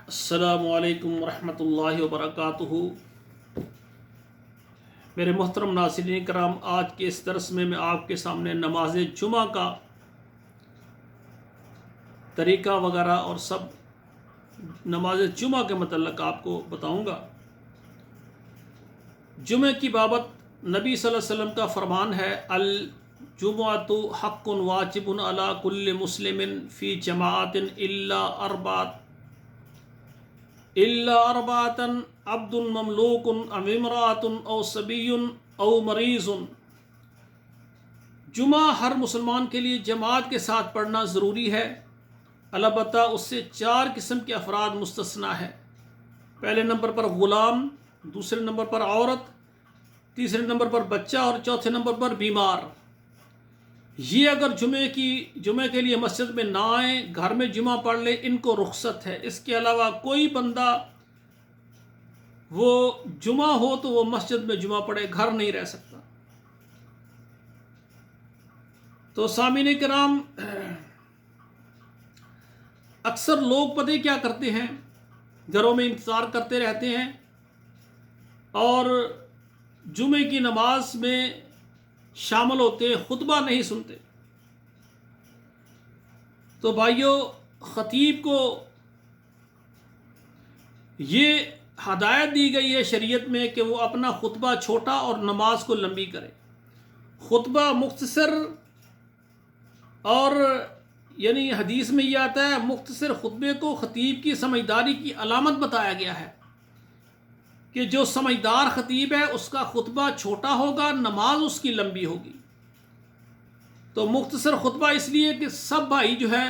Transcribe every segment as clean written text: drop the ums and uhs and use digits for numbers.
السلام علیکم ورحمۃ اللہ وبرکاتہ۔ میرے محترم ناظرین کرام، آج کے اس درس میں آپ کے سامنے نماز جمعہ کا طریقہ وغیرہ اور سب نماز جمعہ کے متعلق آپ کو بتاؤں گا۔ جمعہ کی بابت نبی صلی اللہ علیہ وسلم کا فرمان ہے، الجمعۃ حق واجب علی کل مسلم فی جماعت الا اربعۃ عبد مملوک او امرأۃ او صبی او مریض۔ جمعہ ہر مسلمان کے لیے جماعت کے ساتھ پڑھنا ضروری ہے، البتہ اس سے 4 قسم کے افراد مستثنیٰ ہیں۔ پہلے نمبر پر غلام، دوسرے نمبر پر عورت، تیسرے نمبر پر بچہ اور چوتھے نمبر پر بیمار۔ یہ اگر جمعے کے لیے مسجد میں نہ آئیں، گھر میں جمعہ پڑھ لیں، ان کو رخصت ہے۔ اس کے علاوہ کوئی بندہ وہ جمعہ ہو تو وہ مسجد میں جمعہ پڑھے، گھر نہیں رہ سکتا۔ تو سامعین کرام، اکثر لوگ پتہ کیا کرتے ہیں، گھروں میں انتظار کرتے رہتے ہیں اور جمعے کی نماز میں شامل ہوتے ہیں، خطبہ نہیں سنتے۔ تو بھائیو، خطیب کو یہ ہدایت دی گئی ہے شریعت میں کہ وہ اپنا خطبہ چھوٹا اور نماز کو لمبی کرے۔ خطبہ مختصر، اور یعنی حدیث میں یہ آتا ہے، مختصر خطبے کو خطیب کی سمجھداری کی علامت بتایا گیا ہے کہ جو سمجھدار خطیب ہے اس کا خطبہ چھوٹا ہوگا، نماز اس کی لمبی ہوگی۔ تو مختصر خطبہ اس لیے کہ سب بھائی جو ہے،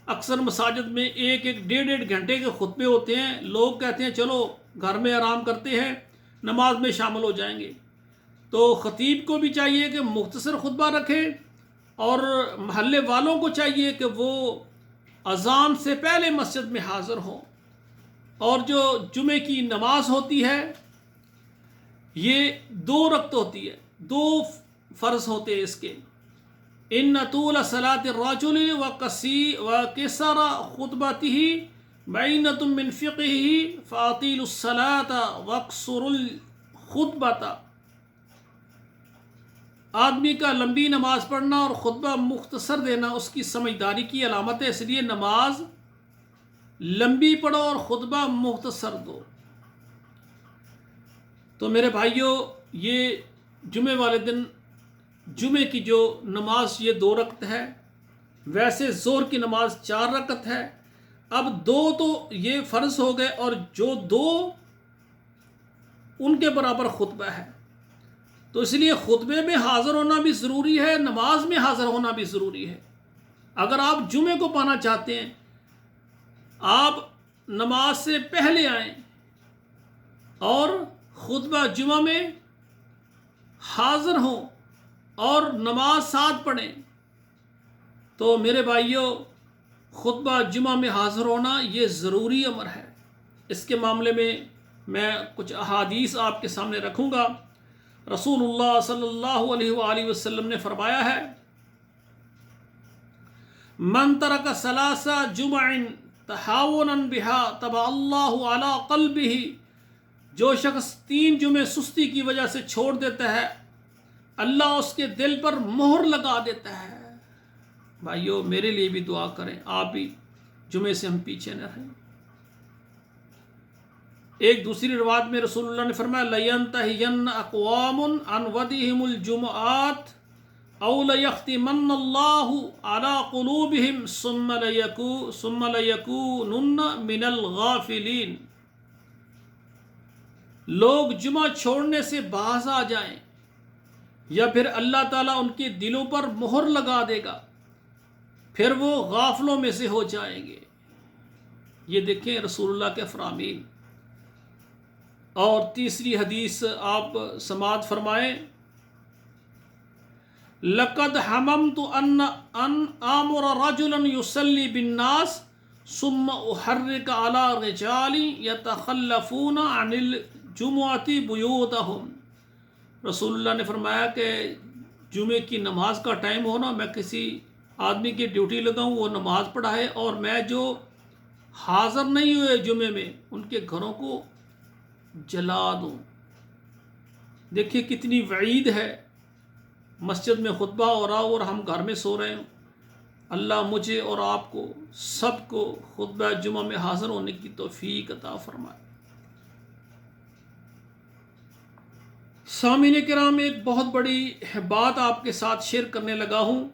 اکثر مساجد میں 1-1 1.5 گھنٹے کے خطبے ہوتے ہیں، لوگ کہتے ہیں چلو گھر میں آرام کرتے ہیں، نماز میں شامل ہو جائیں گے۔ تو خطیب کو بھی چاہیے کہ مختصر خطبہ رکھے، اور محلے والوں کو چاہیے کہ وہ اذان سے پہلے مسجد میں حاضر ہوں۔ اور جو جمعے کی نماز ہوتی ہے یہ 2 رکعت ہوتی ہے، 2 فرض ہوتے ہیں اس کے۔ ان طول صلاة الرجل وقصر خطبته بینۃ من فقهه فاطیلوا الصلاة واقصروا الخطبة۔ آدمی کا لمبی نماز پڑھنا اور خطبہ مختصر دینا اس کی سمجھداری کی علامت ہے، اس لیے نماز لمبی پڑھو اور خطبہ مختصر دو۔ تو میرے بھائیوں، یہ جمعے والے دن جمعے کی جو نماز یہ 2 رکعت ہے، ویسے ظہر کی نماز 4 رکعت ہے۔ اب 2 تو یہ فرض ہو گئے، اور جو 2 ان کے برابر خطبہ ہے، تو اس لیے خطبے میں حاضر ہونا بھی ضروری ہے، نماز میں حاضر ہونا بھی ضروری ہے۔ اگر آپ جمعے کو پانا چاہتے ہیں، آپ نماز سے پہلے آئیں اور خطبہ جمعہ میں حاضر ہوں اور نماز ساتھ پڑھیں، تو میرے بھائیوں، خطبہ جمعہ میں حاضر ہونا یہ ضروری امر ہے۔ اس کے معاملے میں کچھ احادیث آپ کے سامنے رکھوں گا۔ رسول اللہ صلی اللہ علیہ وآلہ وسلم نے فرمایا ہے، من ترک 3 جمع تہاونا بها طبع اللہ علی قلبہ۔ جو شخص 3 جمعے سستی کی وجہ سے چھوڑ دیتا ہے، اللہ اس کے دل پر مہر لگا دیتا ہے۔ بھائیو، میرے لیے بھی دعا کریں، آپ بھی جمعے سے ہم پیچھے نہ رہیں۔ ایک دوسری روایت میں رسول اللہ نے فرمایا، لَيَنْتَهِيَنَّ أَقْوَامٌ عَنْ وَدِهِمُ الْجُمُعَاتِ أَوْ لَيَخْتِمَنَّ اللَّهُ عَلَىٰ قُلُوبِهِمْ ثُمَّ لَيَكُونُنَّ مِنَ الْغَافِلِينَ۔ لوگ جمعہ چھوڑنے سے باز آ جائیں، یا پھر اللہ تعالیٰ ان کے دلوں پر مہر لگا دے گا، پھر وہ غافلوں میں سے ہو جائیں گے۔ یہ دیکھیں رسول اللہ کے فرامین۔ اور تیسری حدیث آپ سماعت فرمائیں، لَقَدْ حَمَمْتُ أَنْ آمُرَ رَجُلًا يُصَلِّي بِالنَّاسِ ثُمَّ أُحَرِّقَ عَلَىٰ رِجَالٍ يَتَخَلَّفُونَ عَنِ الْجُمُعَةِ بُيُوتَهُمْ۔ رسول اللہ نے فرمایا کہ جمعے کی نماز کا ٹائم ہونا، میں کسی آدمی کی ڈیوٹی لگاؤں، وہ نماز پڑھائے، اور میں جو حاضر نہیں ہوئے جمعے میں ان کے گھروں کو جلا دوں۔ دیکھیے کتنی وعید ہے، مسجد میں خطبہ ہو رہا اور ہم گھر میں سو رہے ہوں۔ اللہ مجھے اور آپ کو سب کو خطبہ جمعہ میں حاضر ہونے کی توفیق عطا فرمائے۔ سامعین کرام، ایک بہت بڑی بات آپ کے ساتھ شیئر کرنے لگا ہوں۔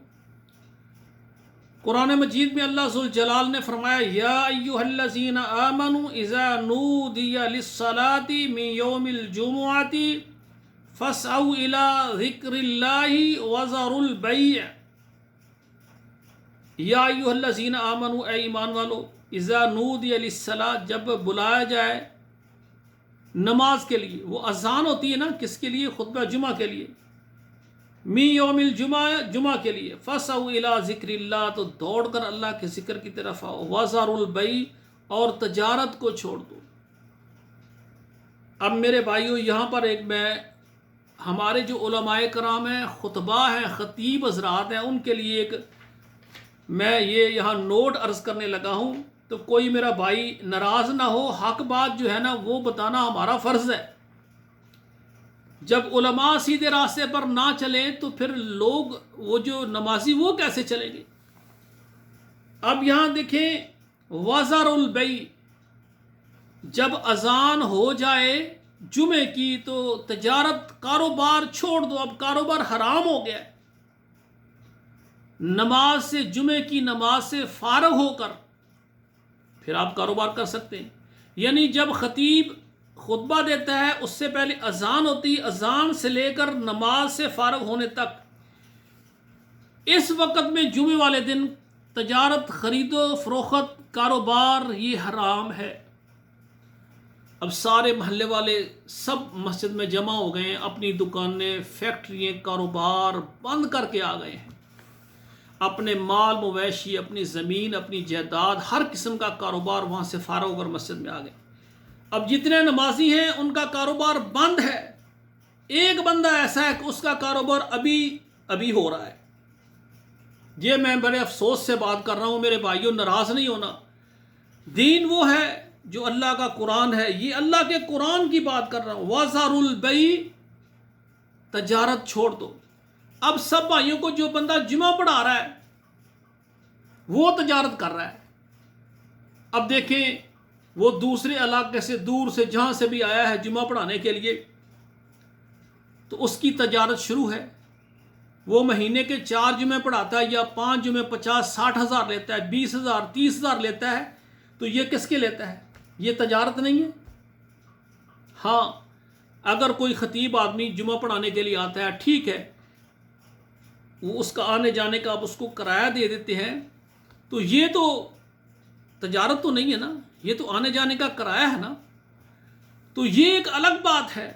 قرآن مجید میں اللہ ذوالجلال نے فرمایا یا ایھا الذین آمنوا اذا نودی للصلاۃ من یوم الجمعۃ فاسعوا الی ذکر اللہ وذروا البیع۔ یا ایھا الذین آمنوا، اے ایمان والو، اذا نودی للصلاۃ، جب بلایا جائے نماز کے لیے، وہ اذان ہوتی ہے نا کس کے لیے؟ خطبہ جمعہ کے لیے، می یوم الجمعہ، جمعہ کے لیے، فاسعوا الی ذکر اللہ، تو دوڑ کر اللہ کے ذکر کی طرف آؤ، وذروا البیع، اور تجارت کو چھوڑ دو۔ اب میرے بھائیو، یہاں پر ایک میں ہمارے جو علماء کرام ہیں، خطبہ ہیں، خطیب حضرات ہیں، ان کے لیے ایک میں یہ یہاں نوٹ عرض کرنے لگا ہوں، تو کوئی میرا بھائی ناراض نہ ہو، حق بات جو ہے نا وہ بتانا ہمارا فرض ہے۔ جب علماء سیدھے راستے پر نہ چلیں تو پھر لوگ، وہ جو نمازی، وہ کیسے چلیں گے؟ اب یہاں دیکھیں، وذر البیع، جب اذان ہو جائے جمعے کی تو تجارت، کاروبار چھوڑ دو۔ اب کاروبار حرام ہو گیا ہے۔ نماز سے، جمعے کی نماز سے فارغ ہو کر پھر آپ کاروبار کر سکتے ہیں۔ یعنی جب خطیب خطبہ دیتا ہے اس سے پہلے اذان ہوتی ہے، اذان سے لے کر نماز سے فارغ ہونے تک، اس وقت میں جمعے والے دن تجارت، خرید و فروخت، کاروبار، یہ حرام ہے۔ اب سارے محلے والے سب مسجد میں جمع ہو گئے ہیں، اپنی دکانیں، فیکٹریاں، کاروبار بند کر کے آ گئے ہیں، اپنے مال مویشی، اپنی زمین، اپنی جائیداد، ہر قسم کا کاروبار وہاں سے فارغ ہو کر مسجد میں آ گئے۔ اب جتنے نمازی ہیں ان کا کاروبار بند ہے، ایک بندہ ایسا ہے کہ اس کا کاروبار ابھی ہو رہا ہے۔ یہ میں بڑے افسوس سے بات کر رہا ہوں میرے بھائیوں، ناراض نہیں ہونا۔ دین وہ ہے جو اللہ کا قرآن ہے، یہ اللہ کے قرآن کی بات کر رہا ہوں۔ وذروا البیع، تجارت چھوڑ دو۔ اب سب بھائیوں کو، جو بندہ جمعہ پڑھا رہا ہے وہ تجارت کر رہا ہے، اب دیکھیں وہ دوسرے علاقے سے، دور سے، جہاں سے بھی آیا ہے جمعہ پڑھانے کے لیے، تو اس کی تجارت شروع ہے۔ وہ مہینے کے 4 جمعے پڑھاتا ہے یا 5 جمعے، 50-60 ہزار لیتا ہے، 20,000 30,000 لیتا ہے، تو یہ کس کے لیتا ہے؟ یہ تجارت نہیں ہے؟ ہاں، اگر کوئی خطیب آدمی جمعہ پڑھانے کے لیے آتا ہے، ٹھیک ہے، وہ اس کا آنے جانے کا آپ اس کو کرایہ دے دیتے ہیں، تو یہ تو تجارت تو نہیں ہے نا، یہ تو آنے جانے کا کرایہ ہے نا۔ تو یہ ایک الگ بات ہے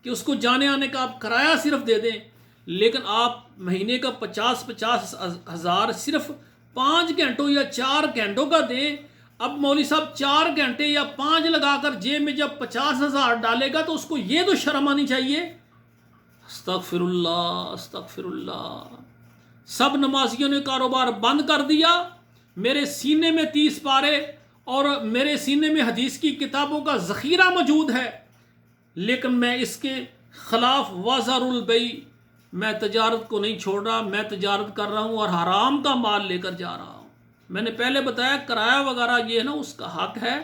کہ اس کو جانے آنے کا آپ کرایہ صرف دے دیں، لیکن آپ مہینے کا 50-50 ہزار صرف 5 گھنٹوں یا 4 گھنٹوں کا دیں۔ اب مولوی صاحب 4 گھنٹے یا 5 لگا کر جیب میں جب 50 ہزار ڈالے گا تو اس کو یہ تو شرم آنی چاہیے۔ استغفر اللہ، استغفر اللہ۔ سب نمازیوں نے کاروبار بند کر دیا۔ میرے سینے میں 30 پارے اور میرے سینے میں حدیث کی کتابوں کا ذخیرہ موجود ہے، لیکن میں اس کے خلاف وذر البیع، میں تجارت کو نہیں چھوڑ رہا، میں تجارت کر رہا ہوں اور حرام کا مال لے کر جا رہا ہوں۔ میں نے پہلے بتایا کرایہ وغیرہ یہ ہے نا اس کا حق ہے،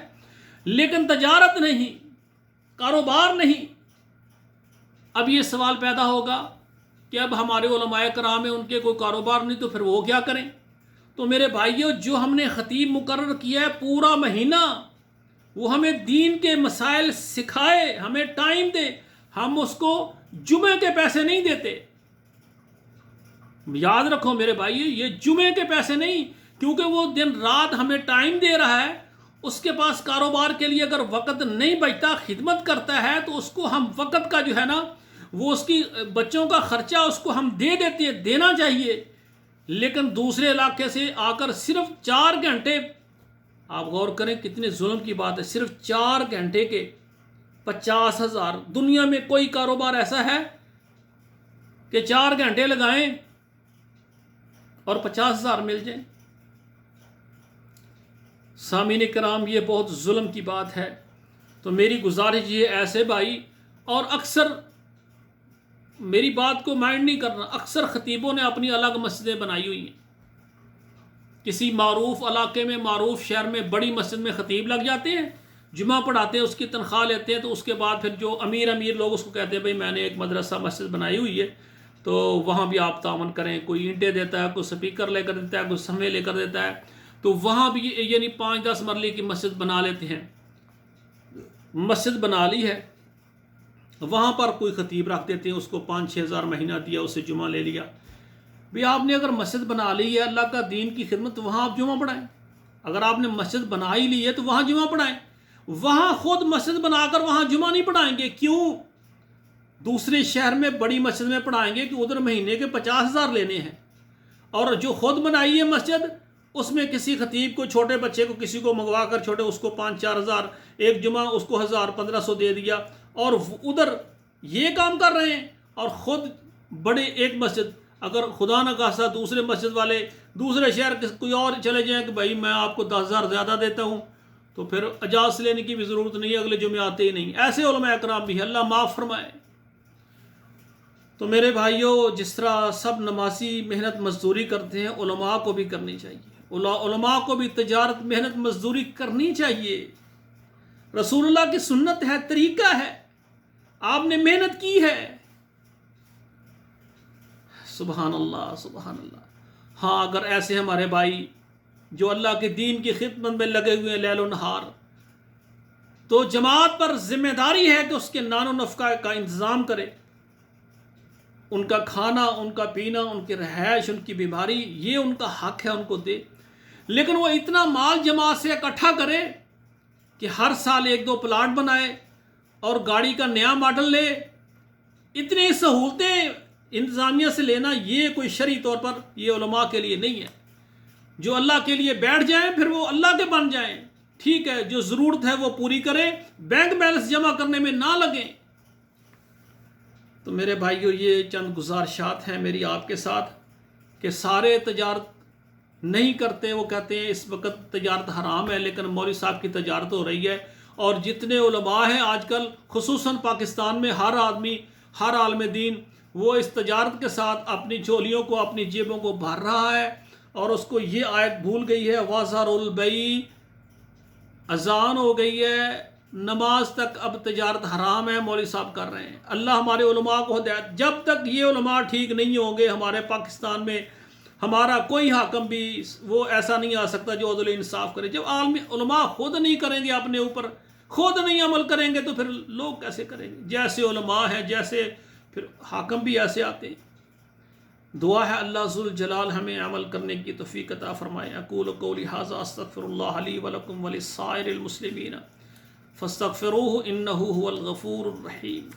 لیکن تجارت نہیں، کاروبار نہیں۔ اب یہ سوال پیدا ہوگا کہ اب ہمارے علماء کرام ہیں، ان کے کوئی کاروبار نہیں، تو پھر وہ کیا کریں؟ تو میرے بھائیوں، جو ہم نے خطیب مقرر کیا ہے پورا مہینہ، وہ ہمیں دین کے مسائل سکھائے، ہمیں ٹائم دے، ہم اس کو جمعے کے پیسے نہیں دیتے۔ یاد رکھو میرے بھائیو، یہ جمعے کے پیسے نہیں، کیونکہ وہ دن رات ہمیں ٹائم دے رہا ہے۔ اس کے پاس کاروبار کے لیے اگر وقت نہیں بچتا، خدمت کرتا ہے، تو اس کو ہم وقت کا جو ہے نا، وہ اس کی بچوں کا خرچہ اس کو ہم دے دیتے ہیں، دینا چاہیے۔ لیکن دوسرے علاقے سے آ کر صرف 4 گھنٹے، آپ غور کریں کتنے ظلم کی بات ہے، صرف 4 گھنٹے کے 50 ہزار۔ دنیا میں کوئی کاروبار ایسا ہے کہ 4 گھنٹے لگائیں اور 50 ہزار مل جائیں؟ سامعین کرام، یہ بہت ظلم کی بات ہے. تو میری گزارش یہ ایسے بھائی، اور اکثر میری بات کو مائنڈ نہیں کرنا، اکثر خطیبوں نے اپنی الگ مسجدیں بنائی ہوئی ہیں. کسی معروف علاقے میں، معروف شہر میں بڑی مسجد میں خطیب لگ جاتے ہیں، جمعہ پڑھاتے ہیں، اس کی تنخواہ لیتے ہیں. تو اس کے بعد پھر جو امیر لوگ اس کو کہتے ہیں بھائی میں نے ایک مدرسہ مسجد بنائی ہوئی ہے، تو وہاں بھی آپ تعاون کریں. کوئی اینٹیں دیتا ہے، کوئی سپیکر لے کر دیتا ہے، کوئی سمے لے کر دیتا ہے. تو وہاں بھی یعنی 5-10 مرلے کی مسجد بنا لیتے ہیں. مسجد بنا لی ہے، وہاں پر کوئی خطیب رکھ دیتے ہیں، اس کو 5-6 ہزار مہینہ دیا، اس سے جمعہ لے لیا. بھی آپ نے اگر مسجد بنا لی ہے اللہ کا دین کی خدمت، تو وہاں آپ جمعہ پڑھائیں. اگر آپ نے مسجد بنا ہی لی ہے تو وہاں جمعہ پڑھائیں. وہاں خود مسجد بنا کر وہاں جمعہ نہیں پڑھائیں گے. کیوں؟ دوسرے شہر میں بڑی مسجد میں پڑھائیں گے کہ ادھر مہینے کے 50,000 لینے ہیں، اور جو خود بنائی ہے مسجد اس میں کسی خطیب کو، چھوٹے بچے کو کسی کو منگوا کر چھوٹے، اس کو 5-4 ہزار ایک جمعہ، اس کو 1,000-1,500 دے دیا، اور ادھر یہ کام کر رہے ہیں. اور خود بڑے ایک مسجد، اگر خدا نہ خواستہ دوسرے مسجد والے دوسرے شہر کوئی اور چلے جائیں کہ بھائی میں آپ کو 10,000 زیادہ دیتا ہوں، تو پھر اجازت لینے کی بھی ضرورت نہیں ہے، اگلے جمعے آتے ہی نہیں. ایسے علماء اکرام بھی ہے، اللہ معاف فرمائے. تو میرے بھائیوں، جس طرح سب نمازی محنت مزدوری کرتے ہیں، علماء کو بھی کرنی چاہیے. علماء کو بھی تجارت محنت مزدوری کرنی چاہیے. رسول اللہ کی سنت ہے، طریقہ ہے، آپ نے محنت کی ہے. سبحان اللہ، سبحان اللہ. ہاں، اگر ایسے ہمارے بھائی جو اللہ کے دین کی خدمت میں لگے ہوئے ہیں لیل و نہار، تو جماعت پر ذمہ داری ہے کہ اس کے نان و نفقہ کا انتظام کرے. ان کا کھانا، ان کا پینا، ان کی رہائش، ان کی بیماری، یہ ان کا حق ہے، ان کو دے. لیکن وہ اتنا مال جماعت سے اکٹھا کرے کہ ہر سال 1-2 پلاٹ بنائے اور گاڑی کا نیا ماڈل لے. اتنی سہولتیں انتظامیہ سے لینا، یہ کوئی شرعی طور پر یہ علماء کے لیے نہیں ہے. جو اللہ کے لیے بیٹھ جائیں پھر وہ اللہ کے بن جائیں. ٹھیک ہے، جو ضرورت ہے وہ پوری کریں، بینک بیلنس جمع کرنے میں نہ لگیں. تو میرے بھائیو، یہ چند گزارشات ہیں میری آپ کے ساتھ کہ سارے تجارت نہیں کرتے. وہ کہتے ہیں اس وقت تجارت حرام ہے، لیکن مولوی صاحب کی تجارت ہو رہی ہے. اور جتنے علماء ہیں آج کل، خصوصاً پاکستان میں، ہر آدمی، ہر عالم دین، وہ اس تجارت کے ساتھ اپنی جھولیوں کو، اپنی جیبوں کو بھر رہا ہے. اور اس کو یہ آیت بھول گئی ہے، وَذَرُوا الْبَيْعَ. اذان ہو گئی ہے، نماز تک اب تجارت حرام ہے، مولوی صاحب کر رہے ہیں. اللہ ہمارے علماء کو ہدایت. جب تک یہ علماء ٹھیک نہیں ہوں گے ہمارے پاکستان میں، ہمارا کوئی حاکم بھی وہ ایسا نہیں آ سکتا جو عدل و انصاف کرے. جب علماء خود نہیں کریں گے، اپنے اوپر خود نہیں عمل کریں گے، تو پھر لوگ کیسے کریں گے؟ جیسے علماء ہیں، جیسے پھر حاکم بھی ایسے آتے ہیں. دعا ہے اللہ ذوالجلال ہمیں عمل کرنے کی توفیق عطا فرمائے. اقول قولی ھذا استغفر اللہ لی ولکم ولسائر المسلمین فاستغفروہ انہ ھو الغفور الرحیم.